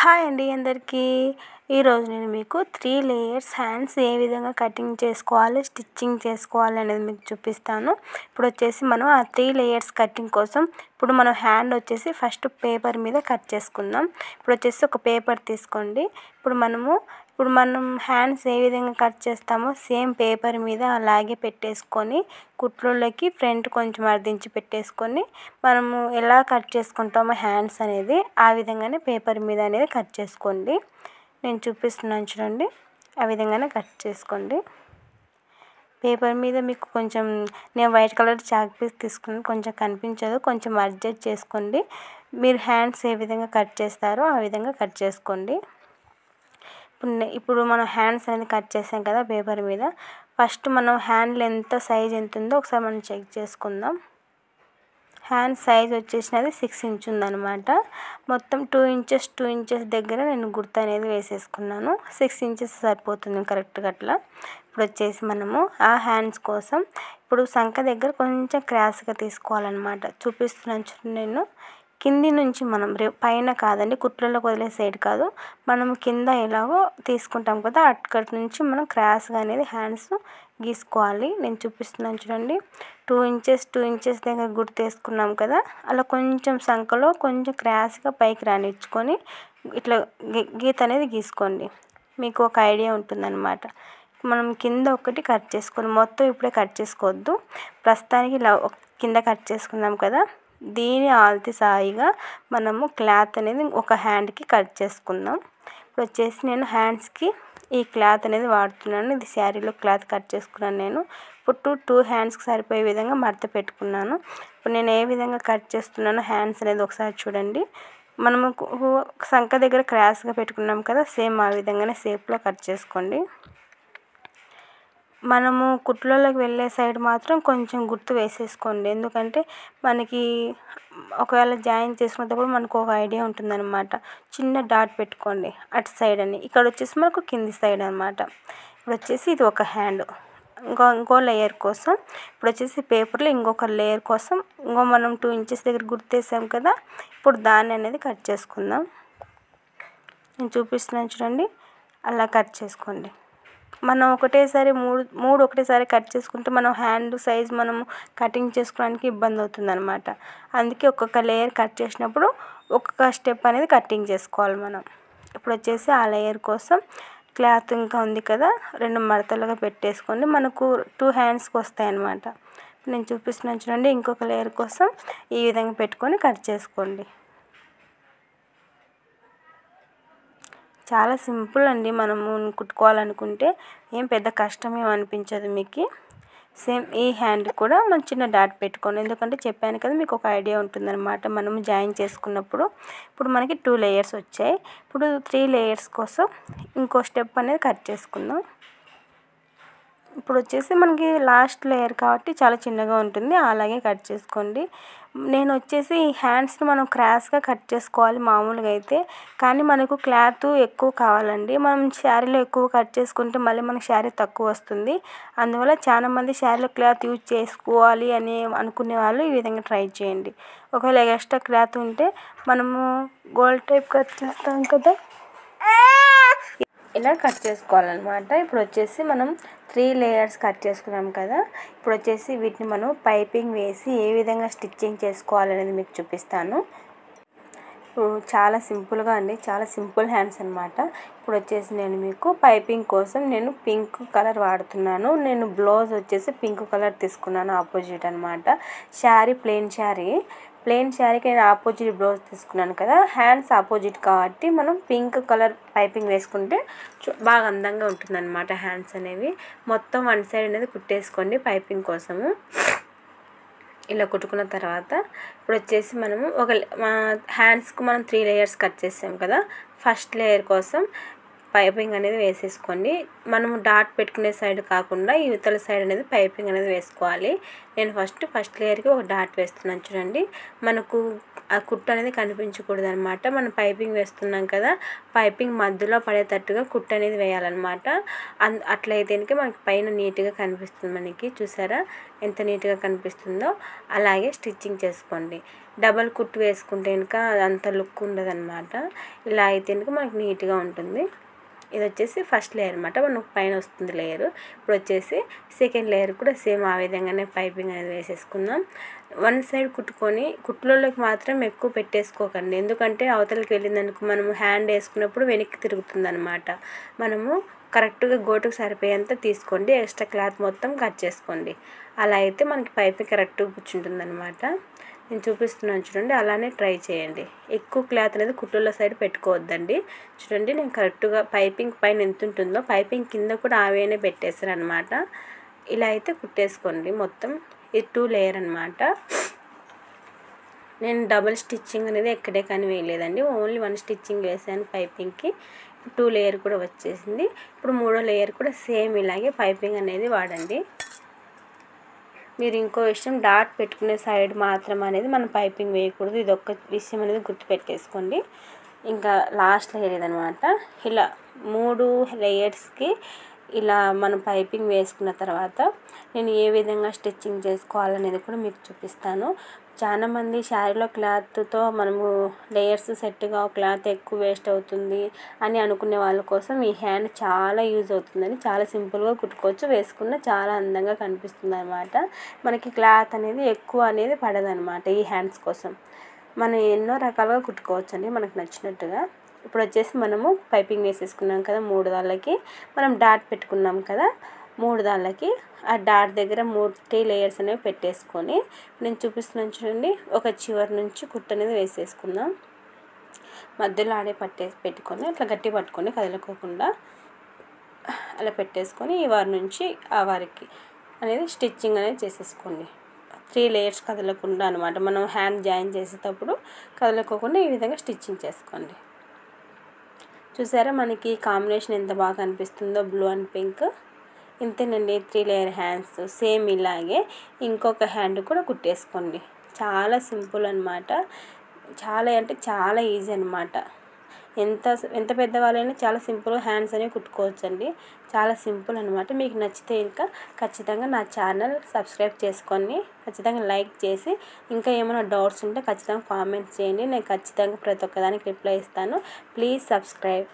Hi అండి అందరికీ. ఈరోజు నేను మీకు 3 లేయర్స్ హ్యాండ్స్ ఏ విధంగా కటింగ్ చేసుకోవాలి, స్టిచ్చింగ్ చేసుకోవాలి అనేది మీకు చూపిస్తాను. ఇప్పుడు వచ్చేసి మనం ఆ 3 లేయర్స్ కటింగ్ కోసం ఇప్పుడు మనం హ్యాండ్ వచ్చేసి ఫస్ట్ పేపర్ మీద కట్ చేసుకుందాం. ఇప్పుడు వచ్చేసి ఒక పేపర్ తీసుకోండి. ఇప్పుడు మనం హ్యాండ్స్ ఏ విధంగా కట్ చేస్తామో సేమ్ పేపర్ మీద అలాగే పెట్టేసుకొని కుట్లలోకి ఫ్రంట్ కొంచెం అర్దించి పెట్టేసుకొని మనము ఎలా కట్ చేసుకుంటామో హ్యాండ్స్ అనేది ఆ విధంగానే పేపర్ మీద అనేది కట్ చేసుకోండి. నేను చూపిస్తున్నాను చూడండి, ఆ విధంగానే కట్ చేసుకోండి. పేపర్ మీద మీకు కొంచెం నేను వైట్ కలర్ చాక్ పీస్ తీసుకుని కొంచెం కనిపించదు, కొంచెం అడ్జస్ట్ చేసుకోండి. మీరు హ్యాండ్స్ ఏ విధంగా కట్ చేస్తారో ఆ విధంగా కట్ చేసుకోండి. ఇప్పుడు మనం హ్యాండ్స్ అనేది కట్ చేసాం కదా పేపర్ మీద. ఫస్ట్ మనం హ్యాండ్ లెంత్ సైజ్ ఎంత ఉందో ఒకసారి మనం చెక్ చేసుకుందాం. హ్యాండ్ సైజ్ వచ్చేసినది 6 ఇంచ్ ఉందన్నమాట. మొత్తం 2 ఇంచెస్ దగ్గర నేను గుర్తు అనేది వేసేసుకున్నాను. 6 ఇంచెస్ సరిపోతుంది కరెక్ట్గా అట్లా. ఇప్పుడు వచ్చేసి మనము ఆ హ్యాండ్స్ కోసం ఇప్పుడు సంక దగ్గర కొంచెం క్రాస్గా తీసుకోవాలన్నమాట. చూపిస్తున్నాను చూడండి, నేను కింది నుంచి మనం పైన కాదండి, కుట్లలోకి వదిలే సైడ్ కాదు, మనం కింద ఎలాగో తీసుకుంటాం కదా అక్కడి నుంచి మనం క్రాస్గా అనేది హ్యాండ్స్ గీసుకోవాలి. నేను చూపిస్తున్నాను చూడండి, 2 ఇంచెస్ దగ్గర గుర్తు వేసుకున్నాం కదా, అలా కొంచెం సంకలో కొంచెం క్రాస్గా పైకి రానిచ్చుకొని ఇట్లా గీత అనేది గీసుకోండి. మీకు ఒక ఐడియా ఉంటుందన్నమాట. మనం కింద ఒకటి కట్ చేసుకొని మొత్తం ఇప్పుడే కట్ చేసుకోవద్దు. ప్రస్తుతానికి ఇలా కింద కట్ చేసుకుందాం కదా, దీని ఆల్తి సాయిగా మనము క్లాత్ అనేది ఒక హ్యాండ్కి కట్ చేసుకుందాం. ఇప్పుడు వచ్చేసి నేను హ్యాండ్స్కి ఈ క్లాత్ అనేది వాడుతున్నాను. ఇది శారీలో క్లాత్ కట్ చేసుకున్నాను నేను. ఇప్పుడు 2 హ్యాండ్స్కి సరిపోయే విధంగా మడత పెట్టుకున్నాను. ఇప్పుడు నేను ఏ విధంగా కట్ చేస్తున్నానో హ్యాండ్స్ అనేది ఒకసారి చూడండి. మనము సంక దగ్గర క్రాస్గా పెట్టుకున్నాం కదా, సేమ్ ఆ విధంగానే షేప్లో కట్ చేసుకోండి. మనము కుట్లలోకి వెళ్ళే సైడ్ మాత్రం కొంచెం గుర్తు వేసేసుకోండి, ఎందుకంటే మనకి ఒకవేళ జాయిన్ చేసుకునేటప్పుడు మనకు ఒక ఐడియా ఉంటుందన్నమాట. చిన్న డాట్ పెట్టుకోండి అటు సైడ్ అని. ఇక్కడ వచ్చేసి మనకు కింది సైడ్ అనమాట. ఇప్పుడు వచ్చేసి ఇది ఒక హ్యాండ్. ఇంకో లేయర్ కోసం ఇప్పుడు వచ్చేసి పేపర్లో ఇంకొక లేయర్ కోసం మనం 2 ఇంచెస్ దగ్గర గుర్తేసాం కదా, ఇప్పుడు దాన్ని అనేది కట్ చేసుకుందాం. నేను చూపిస్తున్నాను చూడండి, అలా కట్ చేసుకోండి. మనం ఒకటేసారి మూడు ఒకటేసారి కట్ చేసుకుంటే మనం హ్యాండ్ సైజ్ మనము కటింగ్ చేసుకోవడానికి ఇబ్బంది అవుతుంది అనమాట. అందుకే ఒక్కొక్క లేయర్ కట్ చేసినప్పుడు ఒక్కొక్క స్టెప్ అనేది కటింగ్ చేసుకోవాలి మనం. ఇప్పుడు వచ్చేసి ఆ లేయర్ కోసం క్లాత్ ఇంకా ఉంది కదా, 2 మడతలుగా పెట్టేసుకోండి. మనకు 2 హ్యాండ్స్కి వస్తాయి అన్నమాట. నేను చూపిస్తున్నాను చూడండి, ఇంకొక లేయర్ కోసం ఈ విధంగా పెట్టుకొని కట్ చేసుకోండి. చాలా సింపుల్ అండి. మనము కుట్టుకోవాలనుకుంటే ఏం పెద్ద కష్టమేం అనిపించదు మీకు. సేమ్ ఈ హ్యాండ్ కూడా మనం చిన్న డాట్ పెట్టుకోండి, ఎందుకంటే చెప్పాను కదా మీకు ఒక ఐడియా ఉంటుందన్నమాట మనము జాయిన్ చేసుకున్నప్పుడు. ఇప్పుడు మనకి 2 లేయర్స్ వచ్చాయి. ఇప్పుడు 3 లేయర్స్ కోసం ఇంకో స్టెప్ అనేది కట్ చేసుకుందాం. ఇప్పుడు వచ్చేసి మనకి లాస్ట్ లేయర్ కాబట్టి చాలా చిన్నగా ఉంటుంది, అలాగే కట్ చేసుకోండి. నేను వచ్చేసి ఈ హ్యాండ్స్ని మనం క్రాస్గా కట్ చేసుకోవాలి మామూలుగా అయితే, కానీ మనకు క్లాత్ ఎక్కువ కావాలండి. మనం శారీలో ఎక్కువ కట్ చేసుకుంటే మళ్ళీ మనకి శారీ తక్కువ వస్తుంది. అందువల్ల చాలామంది శారీలో క్లాత్ యూజ్ చేసుకోవాలి అని అనుకునే వాళ్ళు ఈ విధంగా ట్రై చేయండి. ఒకవేళ ఎక్స్ట్రా క్లాత్ ఉంటే మనము గోల్డ్ టైప్ కట్ చేస్తాం కదా, ఇలా కట్ చేసుకోవాలన్నమాట. ఇప్పుడు వచ్చేసి మనం 3 లేయర్స్ కట్ చేసుకున్నాం కదా, ఇప్పుడు వచ్చేసి వీటిని మనం పైపింగ్ వేసి ఏ విధంగా స్టిచ్చింగ్ చేసుకోవాలనేది మీకు చూపిస్తాను. ఇప్పుడు చాలా సింపుల్గా అండి, చాలా సింపుల్ హ్యాండ్స్ అనమాట. ఇప్పుడు వచ్చేసి నేను మీకు పైపింగ్ కోసం నేను పింక్ కలర్ వాడుతున్నాను. నేను బ్లౌజ్ వచ్చేసి పింక్ కలర్ తీసుకున్నాను, ఆపోజిట్ అనమాట. ప్లెయిన్ శారీకి నేను ఆపోజిట్ బ్లౌజ్ తీసుకున్నాను కదా, హ్యాండ్స్ ఆపోజిట్ కాబట్టి మనం పింక్ కలర్ పైపింగ్ వేసుకుంటే బాగా అందంగా ఉంటుందన్నమాట హ్యాండ్స్ అనేవి. మొత్తం 1 సైడ్ అనేది కుట్టేసుకోండి పైపింగ్ కోసము. ఇలా కుట్టుకున్న తర్వాత ఇప్పుడు వచ్చేసి మనము హ్యాండ్స్కి మనం 3 లేయర్స్ కట్ చేసాం కదా, ఫస్ట్ లేయర్ కోసం పైపింగ్ అనేది వేసేసుకోండి. మనము డాట్ పెట్టుకునే సైడ్ కాకుండా ఇవతల సైడ్ అనేది పైపింగ్ అనేది వేసుకోవాలి. నేను ఫస్ట్ లేయర్కి ఒక డాట్ వేస్తున్నాను చూడండి. మనకు ఆ కుట్టు అనేది కనిపించకూడదు అనమాట. మనం పైపింగ్ వేస్తున్నాం కదా, పైపింగ్ మధ్యలో పడేటట్టుగా కుట్టు అనేది వేయాలన్నమాట. అట్లయితే మనకి పైన నీట్గా కనిపిస్తుంది. మనకి చూసారా ఎంత నీట్గా కనిపిస్తుందో. అలాగే స్టిచ్చింగ్ చేసుకోండి. డబల్ కుట్టు వేసుకుంటే కనుక అంత లుక్ ఉండదన్నమాట. ఇలా అయితే కనుక మనకి నీట్గా ఉంటుంది. ఇది వచ్చేసి ఫస్ట్ లేయర్ అనమాట. మనకు పైన వస్తుంది లేయర్. ఇప్పుడు వచ్చేసి సెకండ్ లేయర్ కూడా సేమ్ ఆ విధంగానే పైపింగ్ అనేది వేసేసుకుందాం. వన్ సైడ్ కుట్టుకొని కుట్లలోకి మాత్రం ఎక్కువ పెట్టేసుకోకండి. ఎందుకంటే అవతలకి వెళ్ళిందనుకో మనము హ్యాండ్ వేసుకున్నప్పుడు వెనక్కి తిరుగుతుంది అనమాట. మనము కరెక్ట్గా గోటుకు సరిపోయేంత తీసుకోండి. ఎక్స్ట్రా క్లాత్ మొత్తం కట్ చేసుకోండి. అలా అయితే మనకి పైపింగ్ కరెక్ట్గా కూర్చుంటుంది అనమాట. నేను చూపిస్తున్నాను చూడండి. అలానే ట్రై చేయండి. ఎక్కువ క్లాత్ అనేది కుట్టుల సైడ్ పెట్టుకోవద్దండి. చూడండి నేను కరెక్ట్గా పైపింగ్ పైన ఎంత ఉంటుందో పైపింగ్ కింద కూడా ఆవేనే పెట్టేసాను అనమాట. ఇలా అయితే కుట్టేసుకోండి. మొత్తం ఇది 2 లేయర్ అనమాట. నేను డబుల్ స్టిచ్చింగ్ అనేది ఎక్కడే కానీ వేయలేదండి. ఓన్లీ 1 స్టిచ్చింగ్ వేసాను పైపింగ్కి. 2 లేయర్ కూడా వచ్చేసింది. ఇప్పుడు 3వ లేయర్ కూడా సేమ్ ఇలాగే పైపింగ్ అనేది వాడండి. మీరు ఇంకో విషయం, డాట్ పెట్టుకునే సైడ్ మాత్రం అనేది మనం పైపింగ్ వేయకూడదు. ఇది ఒక్క విషయం అనేది గుర్తుపెట్టేసుకోండి. ఇంకా లాస్ట్ లేయర్ ఇదనమాట. ఇలా 3 లేయర్స్కి ఇలా మనం పైపింగ్ వేసుకున్న తర్వాత నేను ఏ విధంగా స్టిచ్చింగ్ చేసుకోవాలనేది కూడా మీకు చూపిస్తాను. చాలామంది శారీలో క్లాత్తో మనము లేయర్స్ సెట్గా క్లాత్ ఎక్కువ వేస్ట్ అవుతుంది అని అనుకునే వాళ్ళ కోసం ఈ హ్యాండ్ చాలా యూజ్ అవుతుందని చాలా సింపుల్గా కుట్టుకోవచ్చు. వేసుకున్న చాలా అందంగా కనిపిస్తుంది అనమాట. మనకి క్లాత్ అనేది ఎక్కువ అనేది పడదనమాట ఈ హ్యాండ్స్ కోసం. మనం ఎన్నో రకాలుగా కుట్టుకోవచ్చు అండి మనకు నచ్చినట్టుగా. ఇప్పుడు వచ్చేసి మనము పైపింగ్ వేసేసుకున్నాం కదా 3 దాళ్ళకి. మనం డాట్ పెట్టుకున్నాం కదా 3 దాళ్ళకి. ఆ డాట్ దగ్గర 3 లేయర్స్ అనేవి పెట్టేసుకొని నేను చూపిస్తున్నాను చూడండి. ఒక చివరి నుంచి కుట్టు అనేది వేసేసుకుందాం. మధ్యలో ఆడే పెట్టుకొని అట్లా గట్టి పట్టుకొని కదలకోకుండా అలా పెట్టేసుకొని ఈ వారి నుంచి ఆ వారికి అనేది స్టిచ్చింగ్ అనేది చేసేసుకోండి. 3 లేయర్స్ కదలకుండా అనమాట. మనం హ్యాండ్ జాయిన్ చేసేటప్పుడు కదలకోకుండా ఈ విధంగా స్టిచ్చింగ్ చేసుకోండి. చూసారా మనకి కాంబినేషన్ ఎంత బాగా కనిపిస్తుందో, బ్లూ అండ్ పింక్. ఇంతేనండి 3 లేయర్ హ్యాండ్స్. సేమ్ ఇలాగే ఇంకొక హ్యాండ్ కూడా కుట్టేసుకోండి. చాలా సింపుల్ అనమాట. చాలా అంటే చాలా ఈజీ అనమాట. ఎంత పెద్దవాళ్ళైనా చాలా సింపుల్గా హ్యాండ్స్ అనేవి కుట్టుకోవచ్చండి. చాలా సింపుల్ అనమాట. మీకు నచ్చితే ఇంకా ఖచ్చితంగా నా ఛానల్ సబ్స్క్రైబ్ చేసుకొని ఖచ్చితంగా లైక్ చేసి ఇంకా ఏమైనా డౌట్స్ ఉంటే ఖచ్చితంగా కామెంట్స్ చేయండి. నేను ఖచ్చితంగా ప్రతి ఒక్కదానికి రిప్లై ఇస్తాను. Please subscribe.